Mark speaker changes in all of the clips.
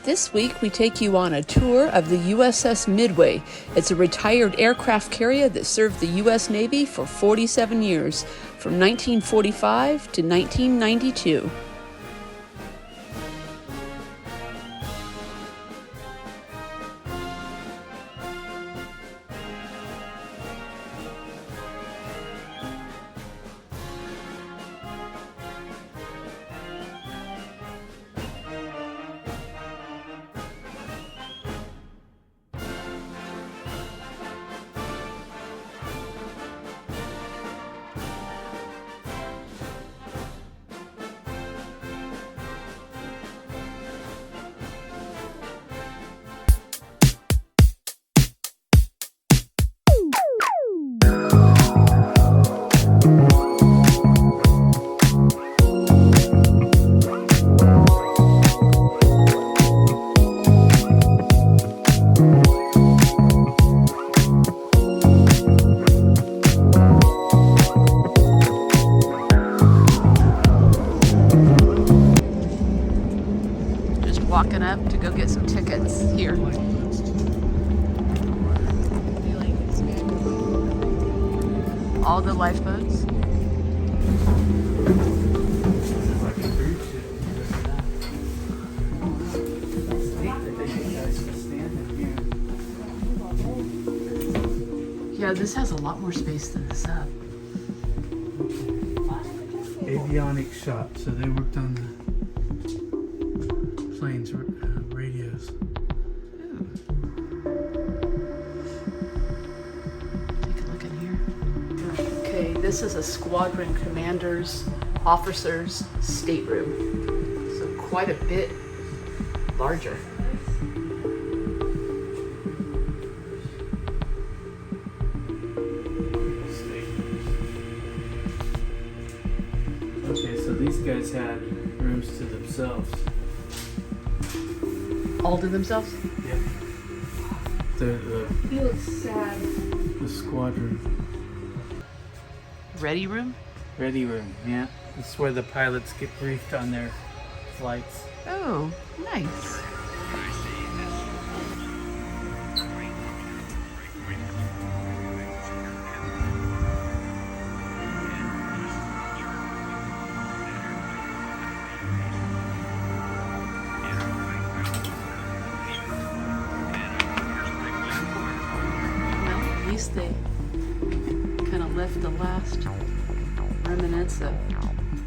Speaker 1: This week, we take you on a tour of the USS Midway. It's a retired aircraft carrier that served the U.S. Navy for 47 years, from 1945 to 1992. Walking up to go get some tickets here. All the lifeboats. Yeah, this has a lot more space than the sub.
Speaker 2: Avionics shop, so they worked on the planes, radios.
Speaker 1: Ooh. Take a look in here. Okay, this is a squadron commander's officer's stateroom. So quite a bit larger.
Speaker 2: Okay, so these guys had rooms to themselves.
Speaker 1: All to themselves?
Speaker 2: Yep.
Speaker 3: He looks sad.
Speaker 2: The squadron.
Speaker 1: Ready room?
Speaker 2: Ready room, yeah. This is where the pilots get briefed on their flights.
Speaker 1: Oh, nice. At least they kind of left the last remnants of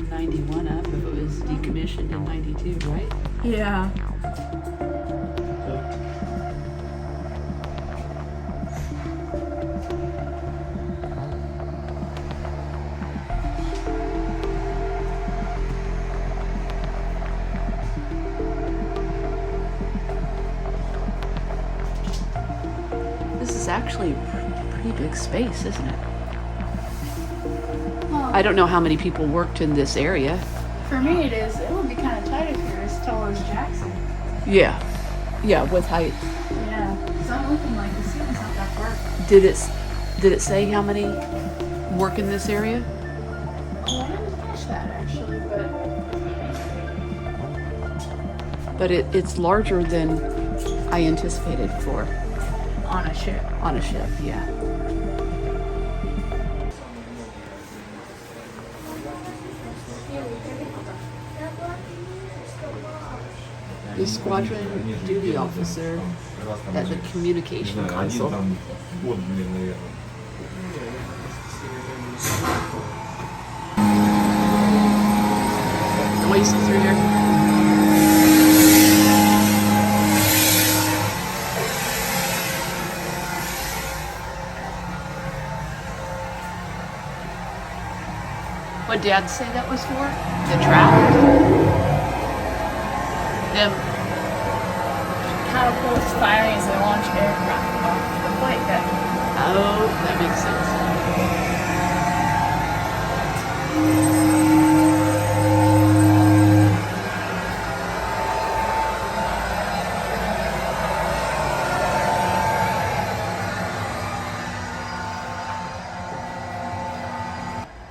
Speaker 1: 91 up if it was decommissioned in 92, right?
Speaker 3: Yeah.
Speaker 1: This is actually a pretty big space, isn't it?
Speaker 3: Well,
Speaker 1: I don't know how many people worked in this area.
Speaker 3: for me it is. It would be kind of tight if you're as tall as Jackson.
Speaker 1: Yeah. Yeah, with height.
Speaker 3: Yeah. Because I'm looking like the ceiling's not that far.
Speaker 1: Did it say how many work in this area?
Speaker 3: Oh, I didn't catch that actually,
Speaker 1: But it's larger than I anticipated for
Speaker 3: on a ship.
Speaker 1: on a ship, yeah. The squadron duty officer at the communication console. Noise through here. What did Dad say that was for? The trap? Them.
Speaker 3: Catapults firing as they launch aircraft off the flight deck.
Speaker 1: Oh, that makes sense.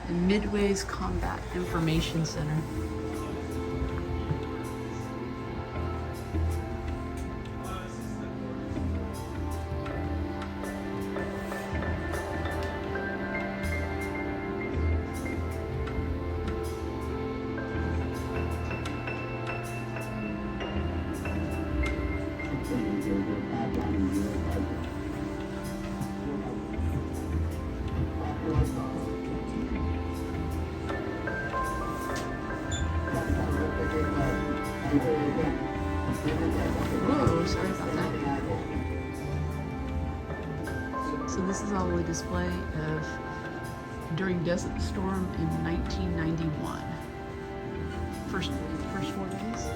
Speaker 1: The Midway's Combat Information Center. Whoa, sorry about that. So this is all a display of during Desert Storm in 1991. First 4 days.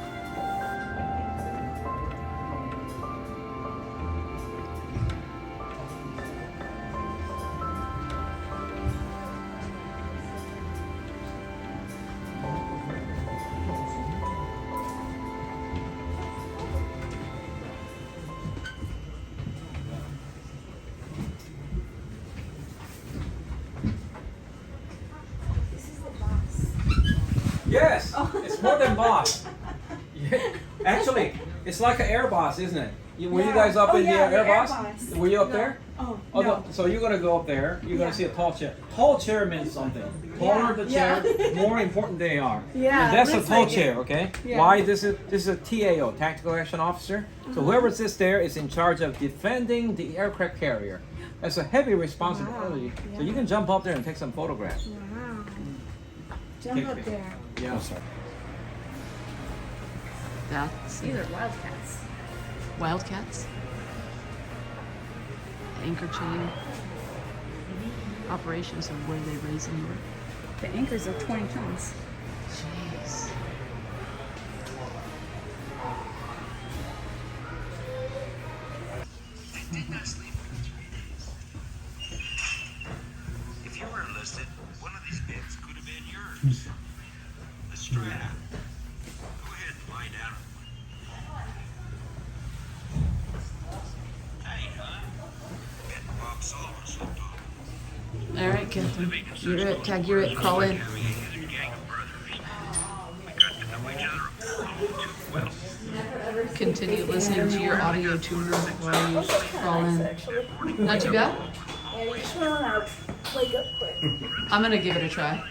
Speaker 4: Yes, it's more than boss. Yeah. Actually, it's like an air boss, isn't it? Were you guys up in the air boss? Were you up there?
Speaker 3: Oh,
Speaker 4: Oh,
Speaker 3: no.
Speaker 4: so you're gonna go up there. You're gonna see a tall chair. Tall chair means something. Taller the chair, more important they are.
Speaker 3: Yeah,
Speaker 4: And that's a
Speaker 3: looks
Speaker 4: tall
Speaker 3: like it.
Speaker 4: chair, okay?
Speaker 3: Yeah.
Speaker 4: Why? This is a TAO, Tactical Action Officer. So whoever sits there is in charge of defending the aircraft carrier. That's a heavy responsibility.
Speaker 3: Wow.
Speaker 4: So you can jump up there and take some photographs.
Speaker 3: Wow. Jump up there.
Speaker 4: Yeah. Sorry.
Speaker 1: That's
Speaker 3: These are wildcats.
Speaker 1: Wildcats. Anchor chain operations of where they raise them.
Speaker 3: The anchors are 20 tons.
Speaker 1: Jeez.
Speaker 5: If you were enlisted, one of these beds could have been yours. The strap. Go ahead and lie down. Hey, huh? Bet Bob Sullivan slipped off.
Speaker 1: All right, Captain. You're it. Tag, you're it. Crawl in.
Speaker 5: Carrying in a gang of brothers. We got to know each other too well.
Speaker 1: Continue listening to your audio tour while you crawl in. Not too bad? I'm gonna give it a try.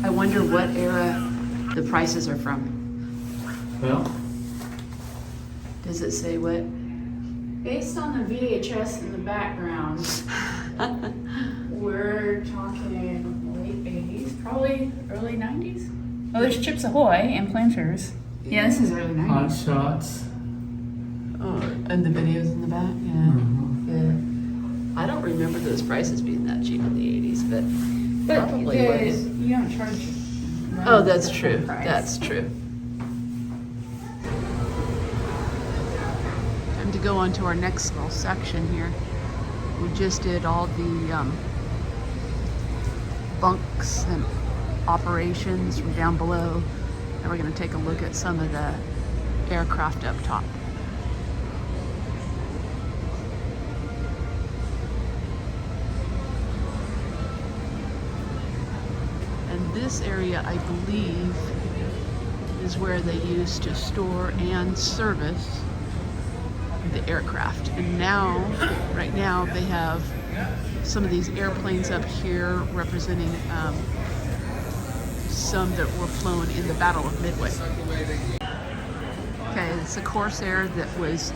Speaker 1: I wonder what era the prices are from.
Speaker 2: Well,
Speaker 1: Does it say what?
Speaker 3: Based on the VHS in the background, we're talking late 80s, probably early 90s. Oh, there's Chips Ahoy and Planters. Yeah, this is early
Speaker 2: hot
Speaker 3: 90s.
Speaker 2: shots.
Speaker 1: Oh, and the videos in the back? Yeah. Yeah. I don't remember those prices being that cheap in the 80s, but probably was.
Speaker 3: You don't charge.
Speaker 1: Oh, that's
Speaker 3: the
Speaker 1: true.
Speaker 3: full price.
Speaker 1: That's true. Time to go on to our next little section here. We just did all the bunks and operations from down below. Now we're going to take a look at some of the aircraft up top. And this area, I believe, is where they used to store and service the aircraft. And now, right now, they have some of these airplanes up here representing some that were flown in the Battle of Midway. Okay, it's a Corsair that was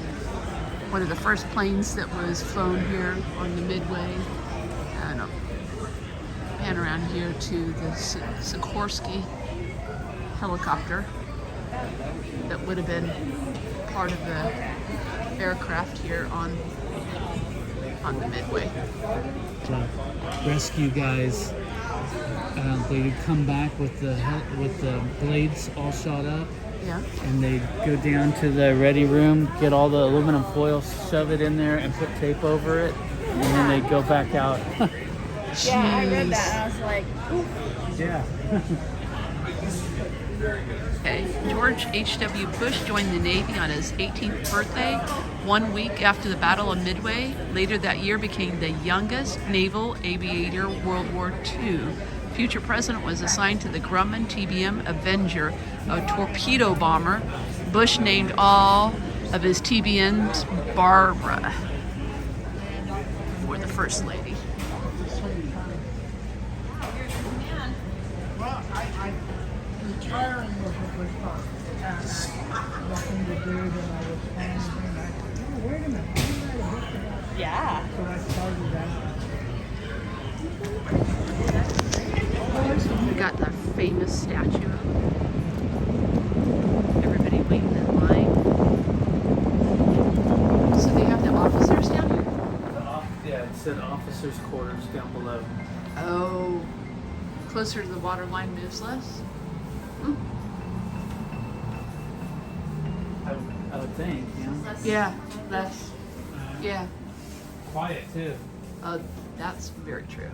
Speaker 1: one of the first planes that was flown here on the Midway. And pan around here to the Sikorsky helicopter that would have been part of the aircraft here on the Midway.
Speaker 2: The rescue guys, they'd come back with the blades all shot up,
Speaker 1: Yeah.
Speaker 2: and they'd go down to the ready room, get all the aluminum foil, shove it in there, and put tape over it, and then they'd go back out.
Speaker 3: Yeah, I read that and I was like, ooh.
Speaker 2: Yeah.
Speaker 1: Okay. George H.W. Bush joined the Navy on his 18th birthday, 1 week after the Battle of Midway. Later that year became the youngest naval aviator World War II. Future president was assigned to the Grumman TBM Avenger, a torpedo bomber. Bush named all of his TBMs Barbara for the First Lady.
Speaker 6: Retiring was a good part. Nothing to do, then I was planning to bring back. Oh, wait a minute, I didn't write a book about it.
Speaker 3: Yeah.
Speaker 6: So I started that.
Speaker 1: We got the famous statue.
Speaker 2: officers' quarters down below.
Speaker 1: Oh, closer to the water line moves less?
Speaker 2: I would think,
Speaker 1: Yeah, less. Yeah,
Speaker 2: Quiet too.
Speaker 1: that's very true.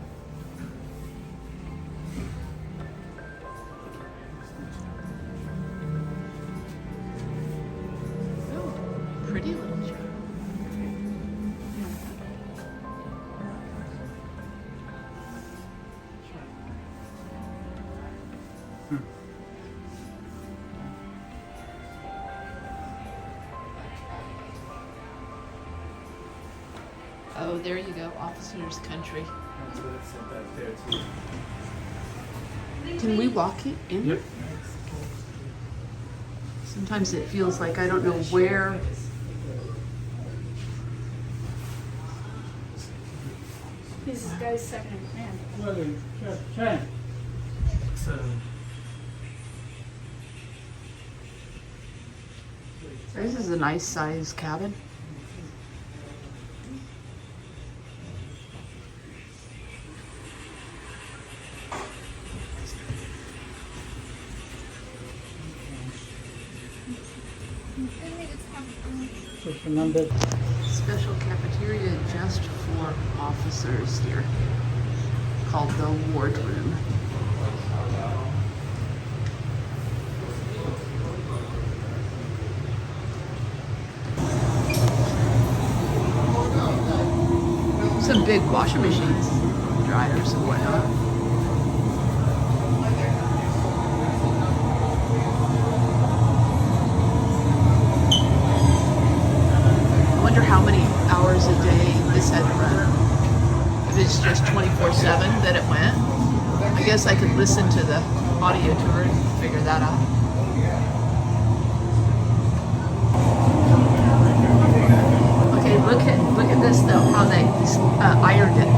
Speaker 1: Oh, pretty little job. Oh, there you go, officer's country.
Speaker 2: That's what it said back there too.
Speaker 1: Can we walk it in?
Speaker 2: Yep.
Speaker 1: Sometimes it feels like I don't know where.
Speaker 3: He's this guy's second in command.
Speaker 2: So,
Speaker 1: This is a nice size cabin.
Speaker 2: just remember.
Speaker 1: Special cafeteria just for officers here, called the ward room. Some big washing machines, dryers and whatnot. I wonder how many hours a day this had to run. If it's just 24/7 that it went. I guess I could listen to the audio tour and figure that out. Okay, look at this though, how they ironed it.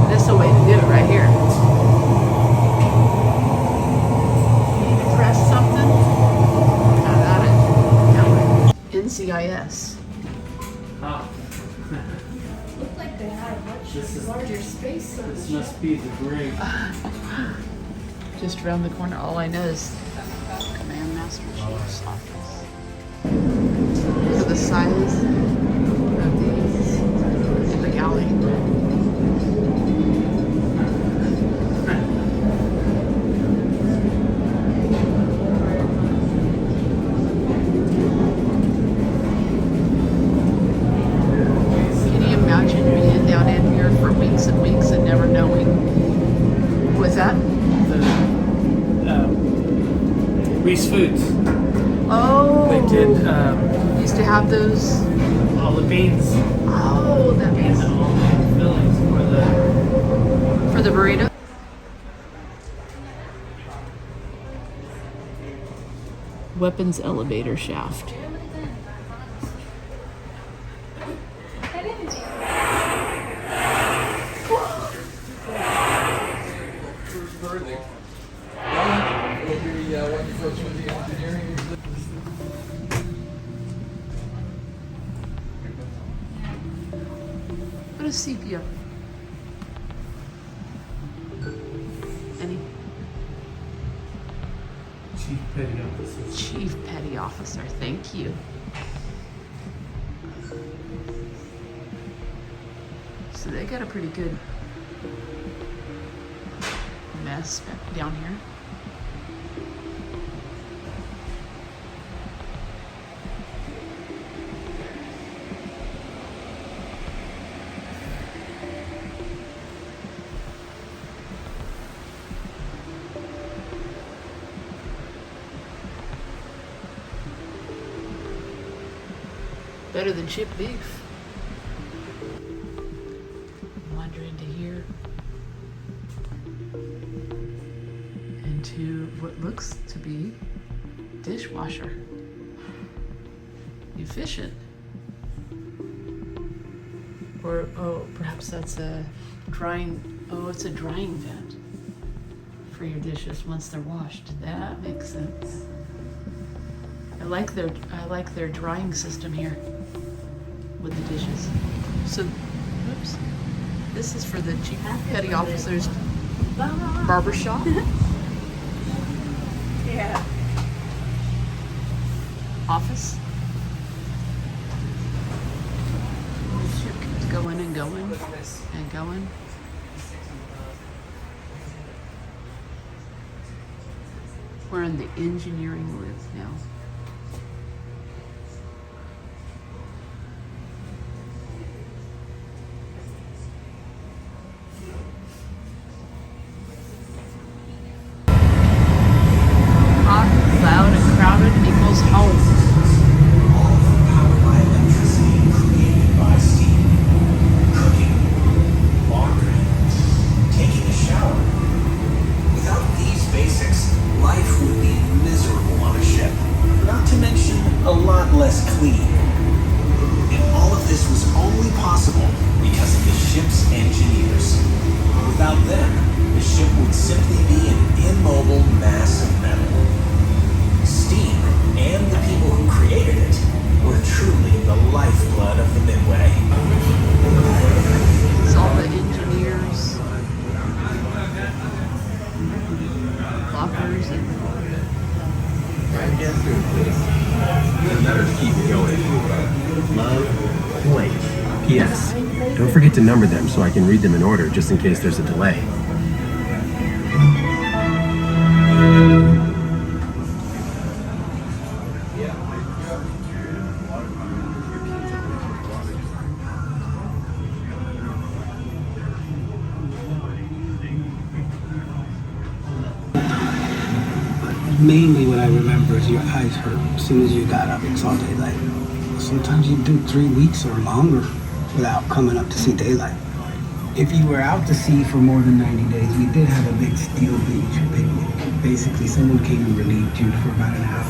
Speaker 1: This is the way to do it right here. Press something. Got it. NCIS.
Speaker 2: Ah,
Speaker 3: Looked like they had a much
Speaker 2: This is-
Speaker 3: larger space.
Speaker 2: this must be the brig.
Speaker 1: Just around the corner. All I know is Command Master Chief's office. Look at the size of these in the galley. Can you imagine being down in here for weeks and weeks and never knowing? What's that?
Speaker 2: Reese Foods.
Speaker 1: Oh,
Speaker 2: They did
Speaker 1: used to have those.
Speaker 2: all the beans
Speaker 1: Oh, that makes
Speaker 2: and all the fillings
Speaker 1: for the burrito. Weapons elevator shaft. What is CPO? Any
Speaker 2: Chief Petty Officer.
Speaker 1: chief petty officer? Thank you. So they got a pretty good mess down here. Better than chipped beef. Wander into here. Into what looks to be dishwasher. Efficient. Or, oh, perhaps that's a drying, oh, it's a drying vent for your dishes once they're washed. That makes sense. I like their drying system here with the dishes. So, oops. This is for the chief petty officer's barber shop.
Speaker 3: Yeah.
Speaker 1: Office. The ship keeps going and going and going. We're in the engineering room now. Hot, loud, and crowded equals home.
Speaker 5: Powered by electricity created by steam. Cooking, laundry, taking a shower. Without these basics, life would be miserable on a ship. Not to mention a lot less clean. And all of this was only possible because of the ship's engineers. Without them, the ship would simply be an immobile mass of metal. Steam and the people who created it were truly the lifeblood of the Midway.
Speaker 1: It's all the engineers, lockers, and
Speaker 7: The letters keep going. Love, Blake. P.S. Don't forget to number them so I can read them in order just in case there's a delay.
Speaker 8: Mainly what I remember is your eyes hurt as soon as you got up and saw daylight. Sometimes you do 3 weeks or longer without coming up to see daylight. If you were out to sea for more than 90 days, we did have a big steel beach picnic. Basically, someone came and relieved you for about an hour.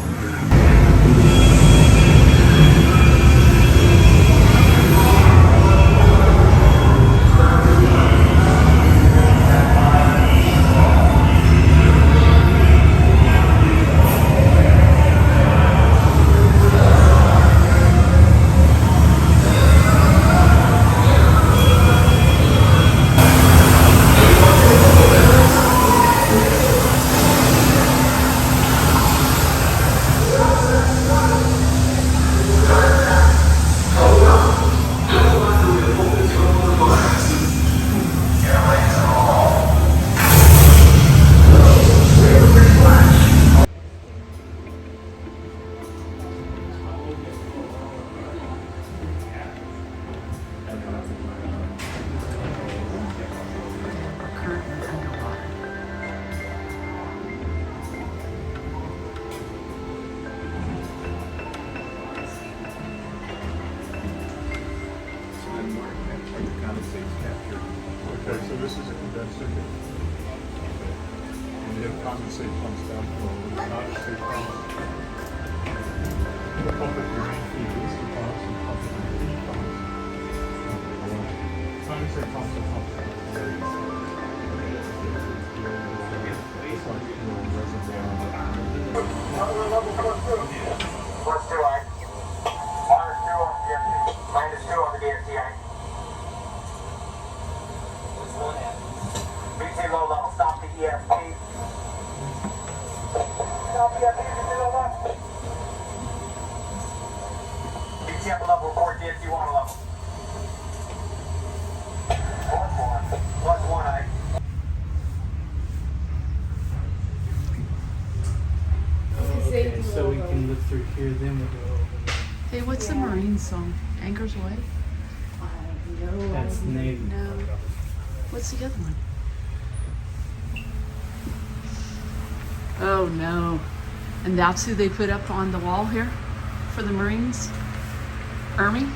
Speaker 1: are currently underwater.
Speaker 9: Okay, so this is a condenser here. And you have condensate pumps down below. The condensate pumps. The pump at your main feed is the pumps and pump at your feed pumps. Condensate pumps are pumped out of the lake. It's like a little reservoir.
Speaker 10: What's 2I? -2 on the DFT. -2 on the DFT. BT low level, stop the ESP. Stop the ESP, BT low level. BT upper level, report DFT water level. +1, I.
Speaker 2: Okay, so we can look through here, then we'll go over there.
Speaker 1: Hey, what's the Marine song? Anchor's Way?
Speaker 2: That's Navy.
Speaker 1: No. What's the other one? Oh no. And that's who they put up on the wall here for the Marines? Army?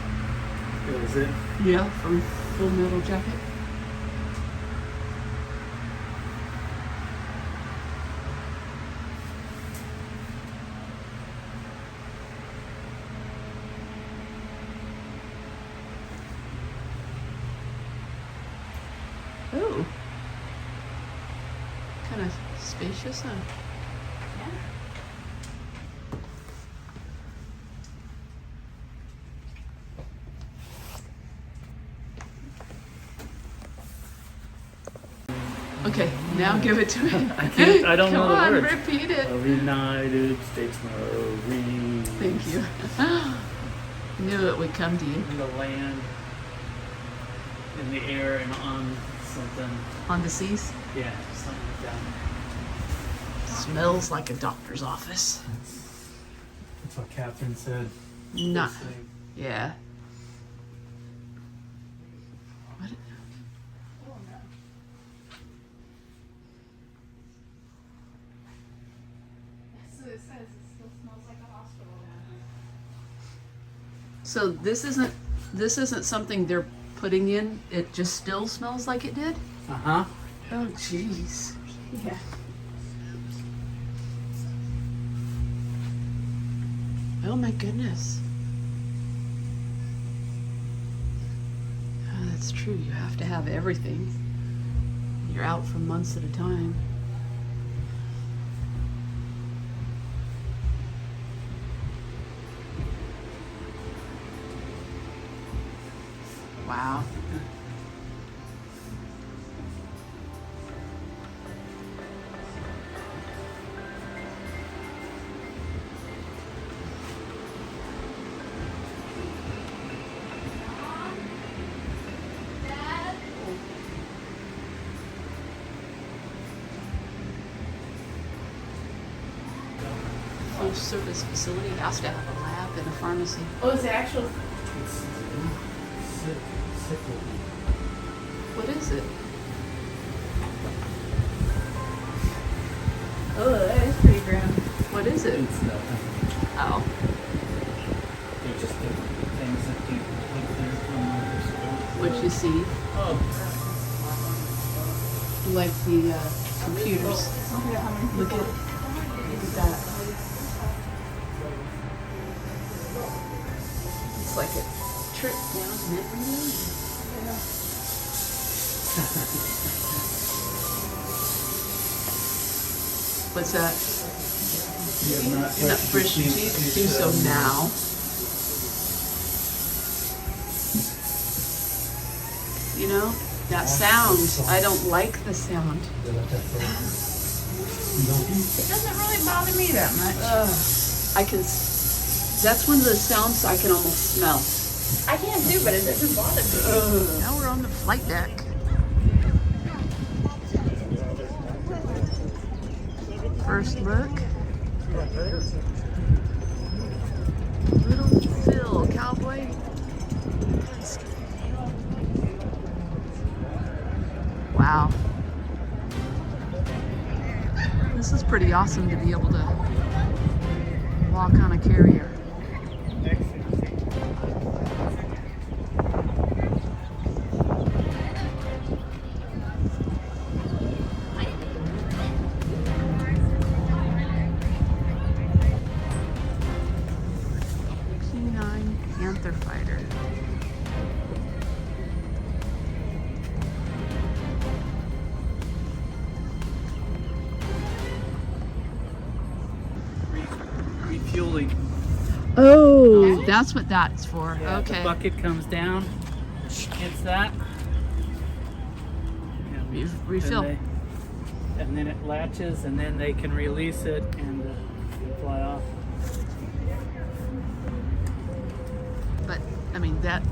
Speaker 2: Is it?
Speaker 1: Yeah, from Full Metal Jacket. Oh. Kind of spacious, huh? Okay, now give it to me.
Speaker 2: I don't know the
Speaker 1: Come on,
Speaker 2: words.
Speaker 1: repeat it.
Speaker 2: Of the United States Marines.
Speaker 1: Thank you. Knew it would come to you.
Speaker 2: In the land, in the air, and on something.
Speaker 1: On the seas.
Speaker 2: Yeah, something like that.
Speaker 1: Smells like a doctor's office.
Speaker 2: That's what Catherine said.
Speaker 1: Not. Yeah. What?
Speaker 3: So it says it still smells like a hospital down here.
Speaker 1: So this isn't something they're putting in. It just still smells like it did.
Speaker 2: Uh-huh.
Speaker 1: Oh, jeez.
Speaker 3: Yeah.
Speaker 1: Oh my goodness. Oh, that's true. You have to have everything. You're out for months at a time. Wow. Full service facility has to have a lab and a pharmacy.
Speaker 3: Oh, it's the actual.
Speaker 1: What is it?
Speaker 3: Oh, that is pretty grim.
Speaker 1: What is it?
Speaker 2: It's nothing.
Speaker 1: Oh.
Speaker 2: They're just the things that you put there from microscope.
Speaker 1: What you see?
Speaker 2: Oh.
Speaker 1: Like the computers. Look at that. It's like a trip down memory lane. What's that? Not brush your teeth. Do so now. You know, that sound. I don't like the sound.
Speaker 3: It doesn't really bother me that much.
Speaker 1: I can. That's one of the sounds I can almost smell.
Speaker 3: I can too, but it doesn't bother me.
Speaker 1: Now we're on the flight deck. First look. Little Phil, cowboy. Wow. This is pretty awesome to be able to walk on a carrier. Panther fighter.
Speaker 2: Refueling.
Speaker 1: Oh, that's what that's for.
Speaker 2: Yeah,
Speaker 1: Okay.
Speaker 2: the bucket comes down, hits that. And
Speaker 1: Refill.
Speaker 2: and then it latches, and then they can release it and fly off.
Speaker 1: But I mean, that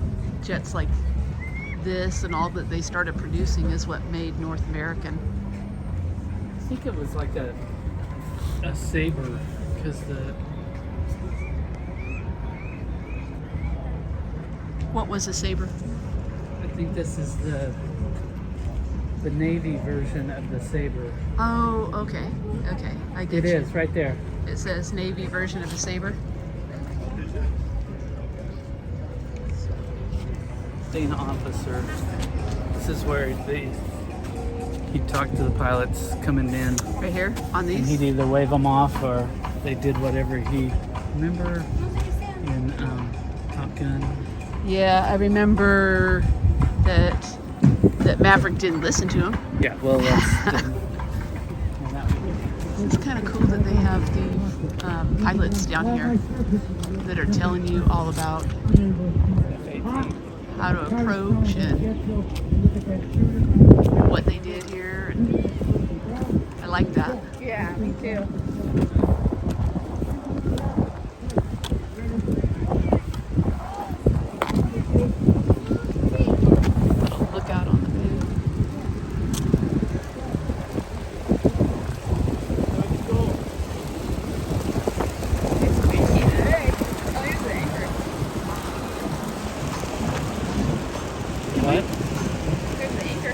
Speaker 1: jets like this and all that they started producing is what made North American.
Speaker 2: I think it was like a Sabre, because
Speaker 1: What was a Sabre?
Speaker 2: I think this is the Navy version of the Sabre.
Speaker 1: Oh, okay. Okay, I get
Speaker 2: It
Speaker 1: you.
Speaker 2: is right there.
Speaker 1: It says Navy version of a Sabre.
Speaker 2: Being an officer, this is where he talked to the pilots coming in,
Speaker 1: Right here on
Speaker 2: and
Speaker 1: these.
Speaker 2: he'd either wave them off or they did whatever he. Remember in Top Gun?
Speaker 1: Yeah, I remember that Maverick didn't listen to him.
Speaker 2: Yeah, well, that's.
Speaker 1: It's kind of cool that they have the pilots down here that are telling you all about how to approach and what they did here. And like that.
Speaker 3: Yeah, me too.
Speaker 1: Look out on the bay.
Speaker 3: It's windy today. Oh, here's the anchor.
Speaker 2: What?
Speaker 3: There's the anchor.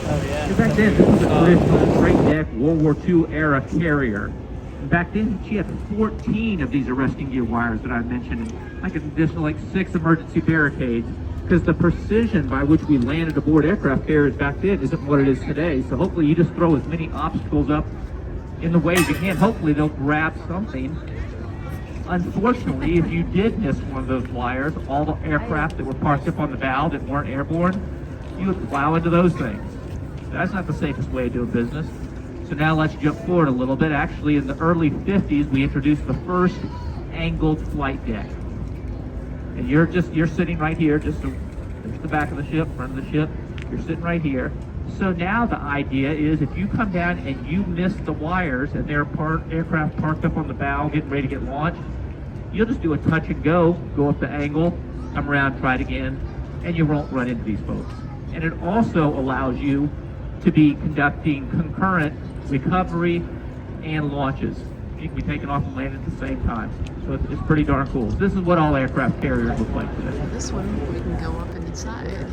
Speaker 2: Oh yeah.
Speaker 4: Back then, this was a traditional straight deck World War II era carrier. And back then, she had 14 of these arresting gear wires that I mentioned, and like an additional 6 emergency barricades. Because the precision by which we landed aboard aircraft carriers back then isn't what it is today. So hopefully, you just throw as many obstacles up in the way as you can. Hopefully, they'll grab something. Unfortunately, if you did miss one of those wires, all the aircraft that were parked up on the bow that weren't airborne, you would plow into those things. That's not the safest way of doing business. So now let's jump forward a little bit. Actually, in the early 50s, we introduced the first angled flight deck. And you're sitting right here, there's the back of the ship, front of the ship. You're sitting right here. So now the idea is if you come down and you miss the wires and there are aircraft parked up on the bow getting ready to get launched, you'll just do a touch and go up the angle, come around, try it again, and you won't run into these folks. And it also allows you to be conducting concurrent recovery and launches. You can be taken off and landed at the same time. So it's pretty darn cool. So this is what all aircraft carriers look like today.
Speaker 1: This one, we can go up inside.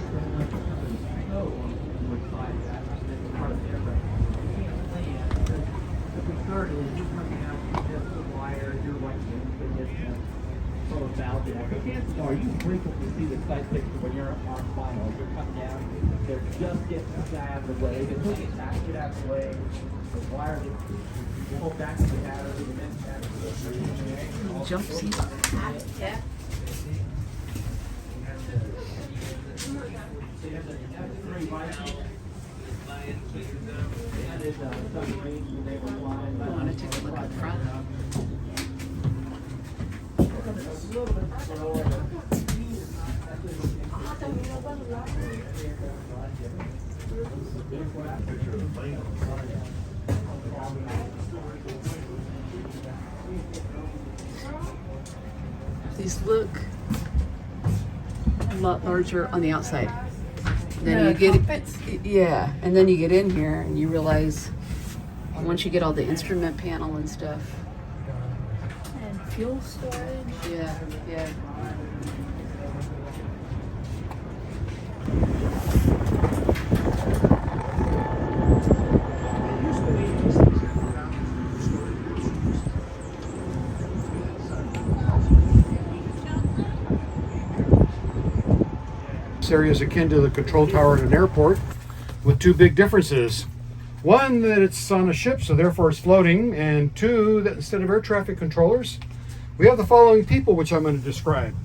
Speaker 4: Chances are you frequently see the side picture when you're on final. You're coming down, they're just getting the guy out of the way. They're putting it back, get out of the way. The wire gets pulled back to the battery, the men's battery.
Speaker 1: Jump seat.
Speaker 3: Yeah.
Speaker 1: I want to take a look at the front. These look a lot larger on the outside. Then you get
Speaker 3: cockpits?
Speaker 1: yeah, and then you get in here and you realize once you get all the instrument panel and stuff.
Speaker 3: And fuel storage.
Speaker 1: Yeah, yeah.
Speaker 11: This area is akin to the control tower at an airport with two big differences. One, that it's on a ship, so therefore it's floating, and two, that instead of air traffic controllers, we have the following people, which I'm going to describe.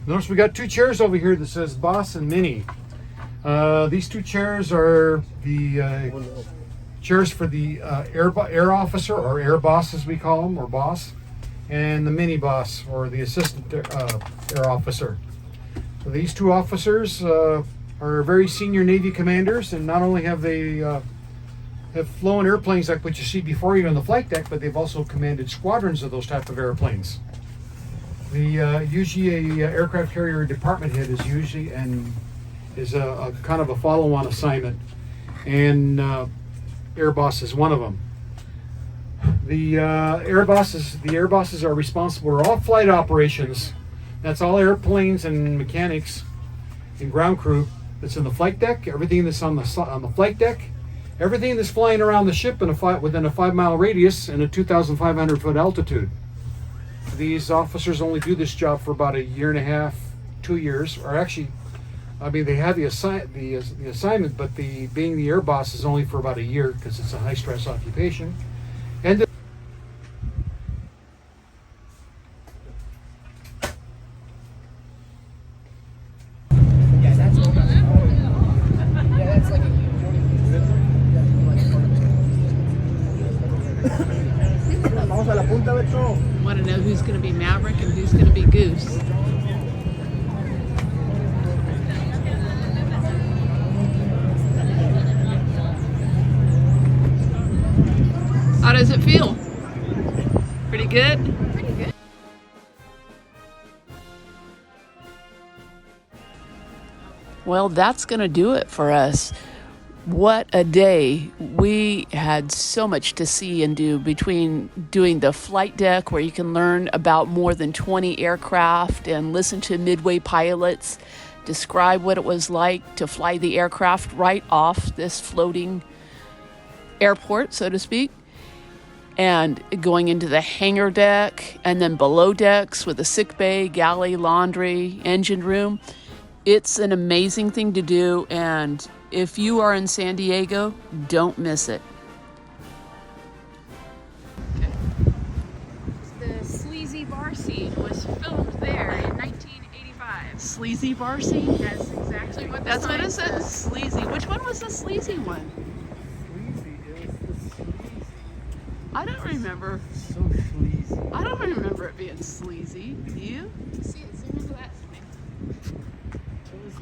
Speaker 11: Notice we got two chairs over here that says Boss and Mini. These two chairs are the chairs for the air officer, or air boss as we call him, or boss, and the mini boss, or the assistant air officer. So these two officers are very senior Navy commanders, and not only have they have flown airplanes like what you see before you on the flight deck, but they've also commanded squadrons of those type of airplanes. Usually a aircraft carrier department head is usually is a kind of a follow-on assignment, and air boss is one of them. The air bosses are responsible for all flight operations. That's all airplanes and mechanics and ground crew that's in the flight deck. Everything that's on the flight deck. Everything that's flying around the ship within a 5-mile radius and a 2,500-foot altitude. These officers only do this job for about 1.5 years, 2 years, or actually, I mean, they have the assignment, but being the air boss is only for about 1 year because it's a high-stress occupation. And
Speaker 1: Want to know who's going to be Maverick and who's going to be Goose. How does it feel? Pretty good?
Speaker 3: Pretty good.
Speaker 1: Well, that's going to do it for us. What a day. We had so much to see and do between doing the flight deck, where you can learn about more than 20 aircraft and listen to Midway pilots describe what it was like to fly the aircraft right off this floating airport, so to speak, and going into the hangar deck and then below decks with a sick bay, galley, laundry, engine room. It's an amazing thing to do, and if you are in San Diego, don't miss it.
Speaker 3: The sleazy bar scene was filmed there in 1985.
Speaker 1: Sleazy bar scene?
Speaker 3: That's exactly what the
Speaker 1: That's what
Speaker 3: sign
Speaker 1: it says. Sleazy. Which one was the sleazy one?
Speaker 2: Sleazy is the sleazy.
Speaker 1: I don't remember.
Speaker 2: So sleazy.
Speaker 1: I don't remember it being sleazy. Do you?
Speaker 3: See into that.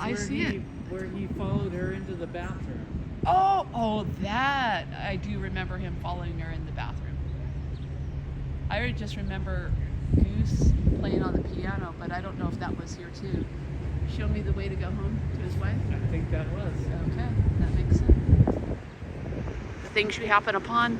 Speaker 1: I see it.
Speaker 2: Where he followed her into the bathroom.
Speaker 1: Oh, that. I do remember him following her in the bathroom. I just remember Goose playing on the piano, but I don't know if that was here too. Show me the way to go home to his wife?
Speaker 2: I think that was.
Speaker 1: Okay, that makes sense. The things you happen upon